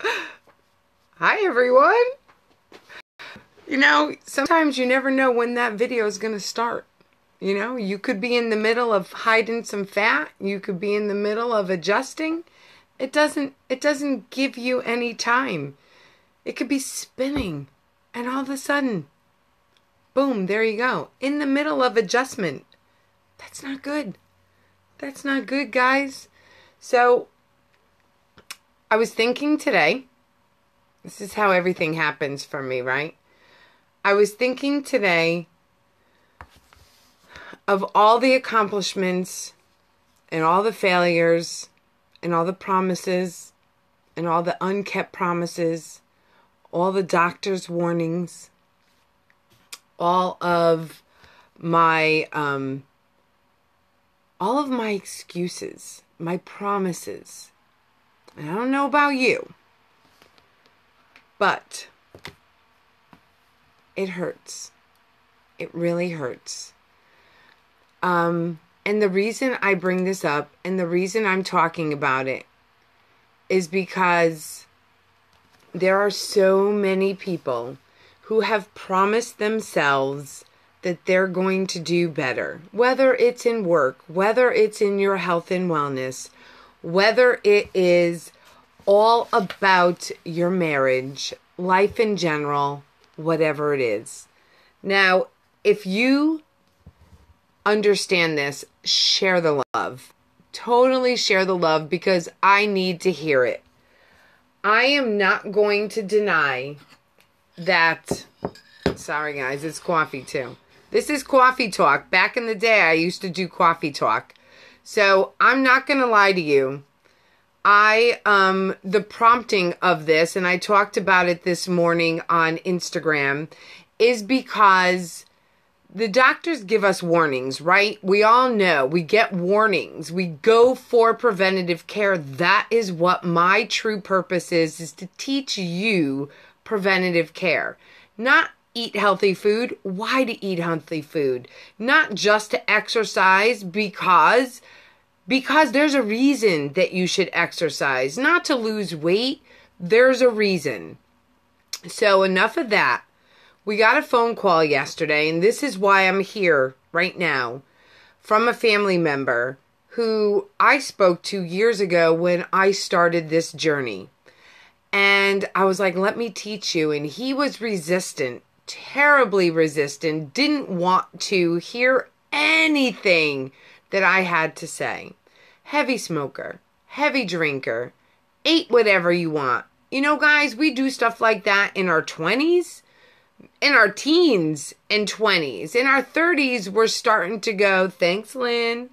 Hi everyone. Sometimes you never know when that video is going to start. You could be in the middle of hiding some fat. You could be in the middle of adjusting. It doesn't give you any time. It could be spinning and all of a sudden, boom, there you go. In the middle of adjustment. That's not good. That's not good, guys. So, I was thinking today, this is how everything happens for me, right? I was thinking today of all the accomplishments and all the failures and all the promises and all the unkept promises, all the doctor's warnings, all of my excuses, my promises. And I don't know about you, but it hurts. It really hurts. And the reason I bring this up and the reason I'm talking about it is because there are so many people who have promised themselves that they're going to do better, whether it's in work, whether it's in your health and wellness, whether it is all about your marriage, life in general, whatever it is. Now, if you understand this, share the love. Totally share the love because I need to hear it. I am not going to deny that. Sorry, guys, it's coffee too. This is coffee talk. Back in the day, I used to do coffee talk. So I'm not going to lie to you. The prompting of this, and I talked about it this morning on Instagram, is because the doctors give us warnings, right? We all know. We get warnings. We go for preventative care. That is what my true purpose is to teach you preventative care. Not eat healthy food. Why to eat healthy food? Not just to exercise because there's a reason that you should exercise. Not to lose weight. There's a reason. So enough of that. We got a phone call yesterday, and this is why I'm here right now, from a family member who I spoke to years ago when I started this journey. And I was like, let me teach you. And he was resistant, terribly resistant, didn't want to hear anything that I had to say. Heavy smoker, heavy drinker, ate whatever you want. You know, guys, we do stuff like that in our 20s. In our teens and 20s. In our 30s, we're starting to go, thanks, Lynn.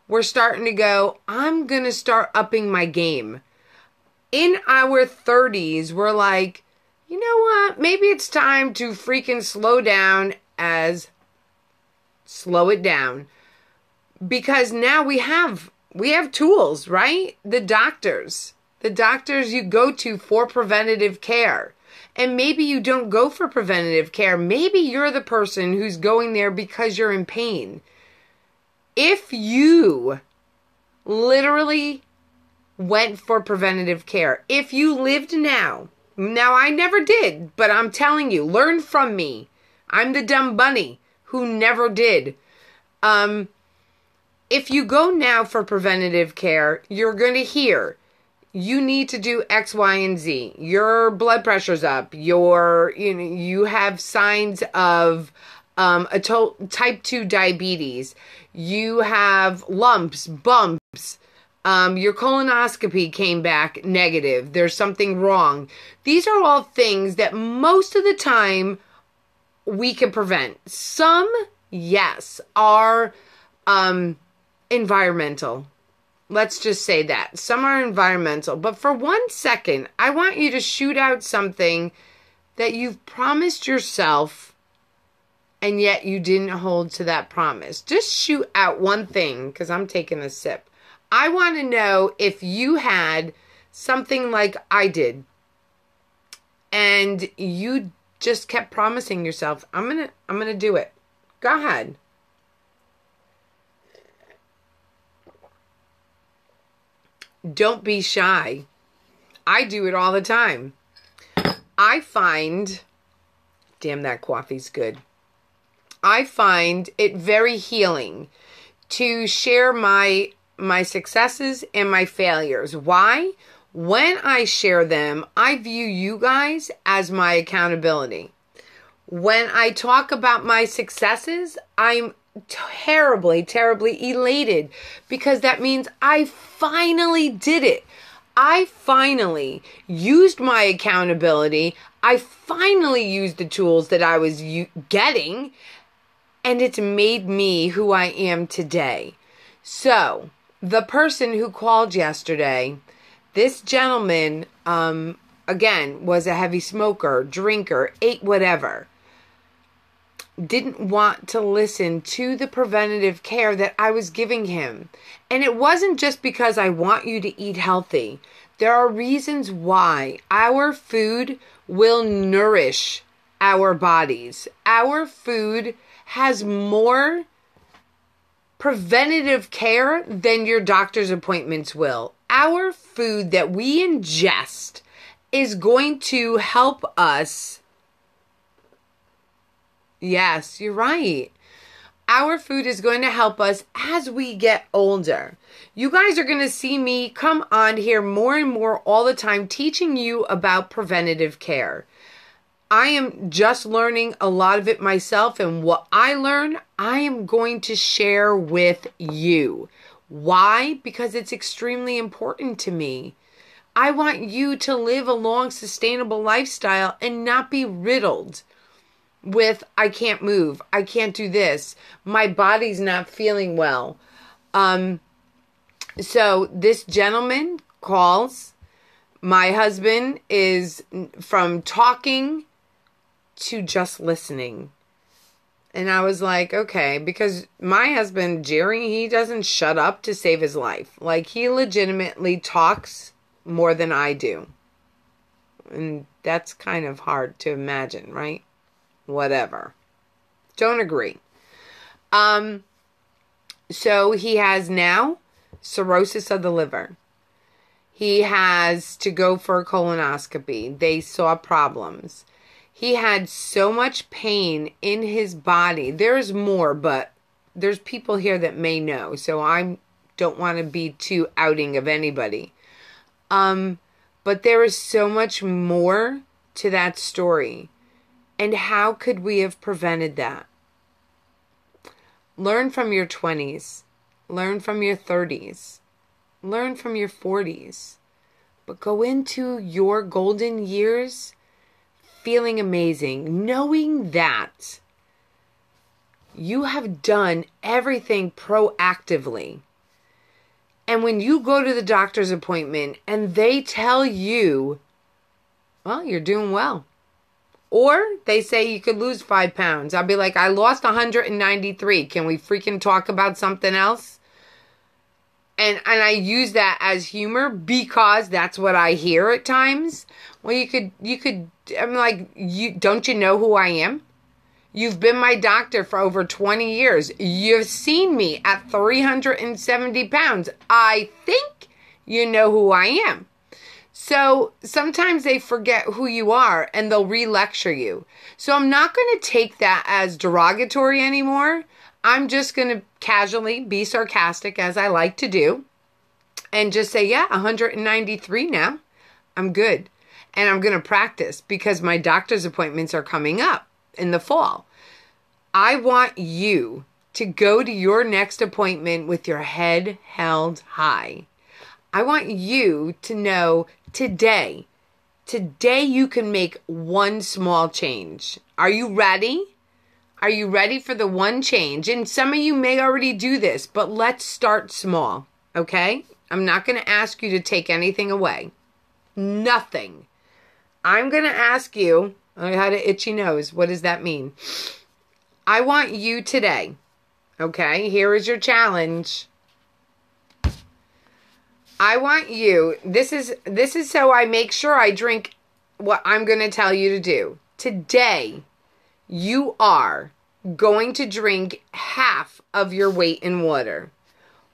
We're starting to go, I'm going to start upping my game. In our 30s, we're like, you know what? Maybe it's time to freaking slow it down. Because now we have tools, right? The doctors you go to for preventative care. And maybe you don't go for preventative care. Maybe you're the person who's going there because you're in pain. If you literally went for preventative care, if you lived now I never did, but I'm telling you, learn from me. I'm the dumb bunny who never did. If you go now for preventative care, you're going to hear, you need to do X, Y, and Z. Your blood pressure's up. You have signs of type 2 diabetes. You have lumps, bumps. Your colonoscopy came back negative. There's something wrong. These are all things that most of the time we can prevent. Some, yes, are environmental. Let's just say that. Some are environmental. But for 1 second, I want you to shoot out something that you've promised yourself and yet you didn't hold to that promise. Just shoot out one thing, because I'm taking a sip. I want to know if you had something like I did and you just kept promising yourself, I'm gonna do it. Go ahead. Don't be shy. I do it all the time. I find, damn, that coffee's good. I find it very healing to share my successes and my failures. Why? When I share them, I view you guys as my accountability. When I talk about my successes, I'm terribly, terribly elated because that means I finally did it. I finally used my accountability. I finally used the tools that I was getting, and it's made me who I am today. So, the person who called yesterday, this gentleman, again, was a heavy smoker, drinker, ate whatever. Didn't want to listen to the preventative care that I was giving him. And it wasn't just because I want you to eat healthy. There are reasons why our food will nourish our bodies. Our food has more preventative care than your doctor's appointments will. Our food that we ingest is going to help us. Yes, you're right. Our food is going to help us as we get older. You guys are going to see me come on here more and more all the time teaching you about preventative care. I am just learning a lot of it myself, and what I learn, I am going to share with you. Why? Because it's extremely important to me. I want you to live a long, sustainable lifestyle and not be riddled with, I can't move, I can't do this, my body's not feeling well. So this gentleman calls. My husband is from talking to just listening. And I was like, okay, because my husband, Jerry, he doesn't shut up to save his life. Like, he legitimately talks more than I do. And that's kind of hard to imagine, right? Whatever. Don't agree. So he has now cirrhosis of the liver. He has to go for a colonoscopy. They saw problems. He had so much pain in his body. There's more, but there's people here that may know. So I don't want to be too outing of anybody. But there is so much more to that story. And how could we have prevented that? Learn from your 20s. Learn from your 30s. Learn from your 40s. But go into your golden years feeling amazing, knowing that you have done everything proactively. And when you go to the doctor's appointment and they tell you, well, you're doing well. Or they say you could lose 5 pounds. I'll be like, I lost 193. Can we freaking talk about something else? And I use that as humor because that's what I hear at times. Well, you could, I'm like, don't you know who I am? You've been my doctor for over 20 years. You've seen me at 370 pounds. I think you know who I am. So sometimes they forget who you are and they'll re-lecture you. So I'm not going to take that as derogatory anymore. I'm just going to casually be sarcastic, as I like to do, and just say, yeah, 193 now. I'm good. And I'm going to practice because my doctor's appointments are coming up in the fall. I want you to go to your next appointment with your head held high. I want you to know today you can make one small change. Are you ready? Are you ready for the one change? And some of you may already do this, but let's start small, okay? I'm not going to ask you to take anything away. Nothing. I'm going to ask you, I had an itchy nose. What does that mean? I want you today, okay? Here is your challenge. I want you, this is so I make sure I drink what I'm going to tell you to do. Today, you are going to drink half of your weight in water.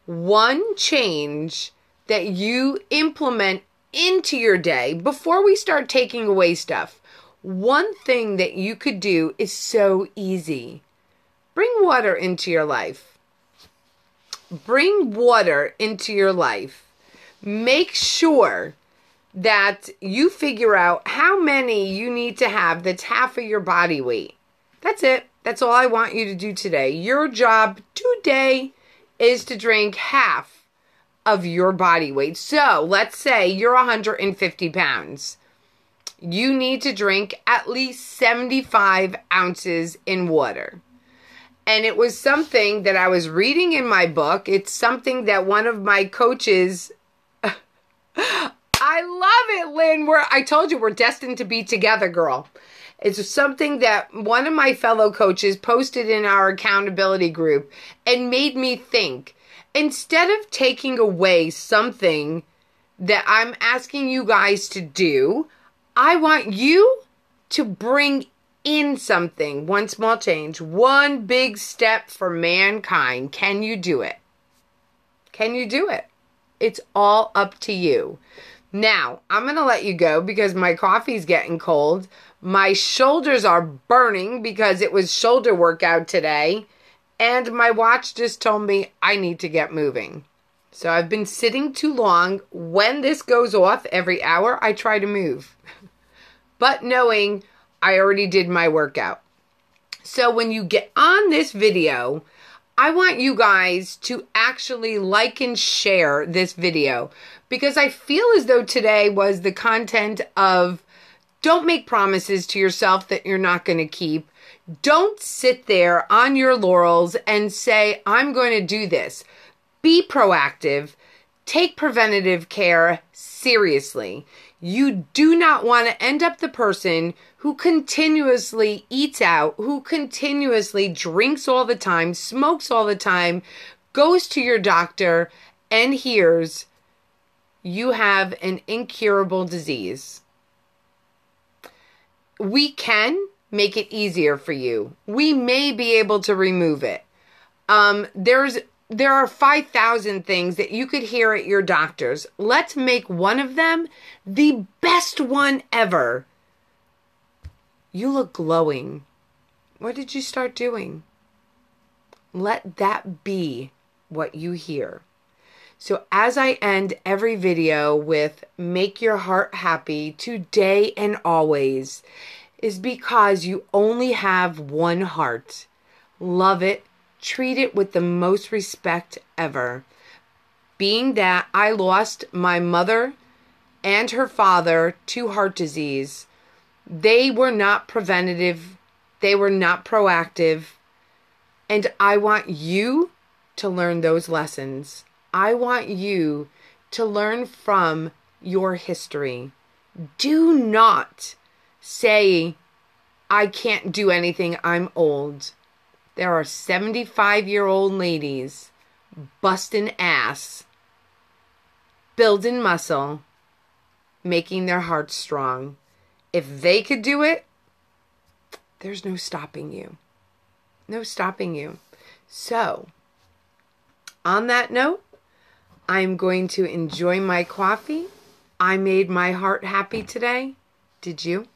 One change that you implement into your day, before we start taking away stuff, one thing that you could do is so easy. Bring water into your life. Bring water into your life. Make sure that you figure out how many you need to have that's half of your body weight. That's it. That's all I want you to do today. Your job today is to drink half of your body weight. So let's say you're 150 pounds. You need to drink at least 75 ounces in water. And it was something that I was reading in my book. It's something that one of my coaches, I love it, Lynn. I told you we're destined to be together, girl. It's something that one of my fellow coaches posted in our accountability group and made me think. Instead of taking away something that I'm asking you guys to do, I want you to bring in something. One small change, one big step for mankind. Can you do it? Can you do it? It's all up to you. Now, I'm going to let you go because my coffee's getting cold. My shoulders are burning because it was shoulder workout today. And my watch just told me I need to get moving. So I've been sitting too long. When this goes off every hour, I try to move. But knowing I already did my workout. So when you get on this video, I want you guys to actually like and share this video, because I feel as though today was the content of don't make promises to yourself that you're not going to keep. Don't sit there on your laurels and say, I'm going to do this. Be proactive. Take preventative care seriously. You do not want to end up the person who continuously eats out, who continuously drinks all the time, smokes all the time, goes to your doctor and hears you have an incurable disease. We can make it easier for you. We may be able to remove it. There are 5,000 things that you could hear at your doctor's. Let's make one of them the best one ever. You look glowing. What did you start doing? Let that be what you hear. So as I end every video with make your heart happy today and always, is because you only have one heart. Love it. Treat it with the most respect ever. Being that I lost my mother and her father to heart disease, they were not preventative. They were not proactive. And I want you to learn those lessons. I want you to learn from your history. Do not say, I can't do anything, I'm old. There are 75-year-old ladies busting ass, building muscle, making their hearts strong. If they could do it, there's no stopping you. No stopping you. So, on that note, I'm going to enjoy my coffee. I made my heart happy today. Did you?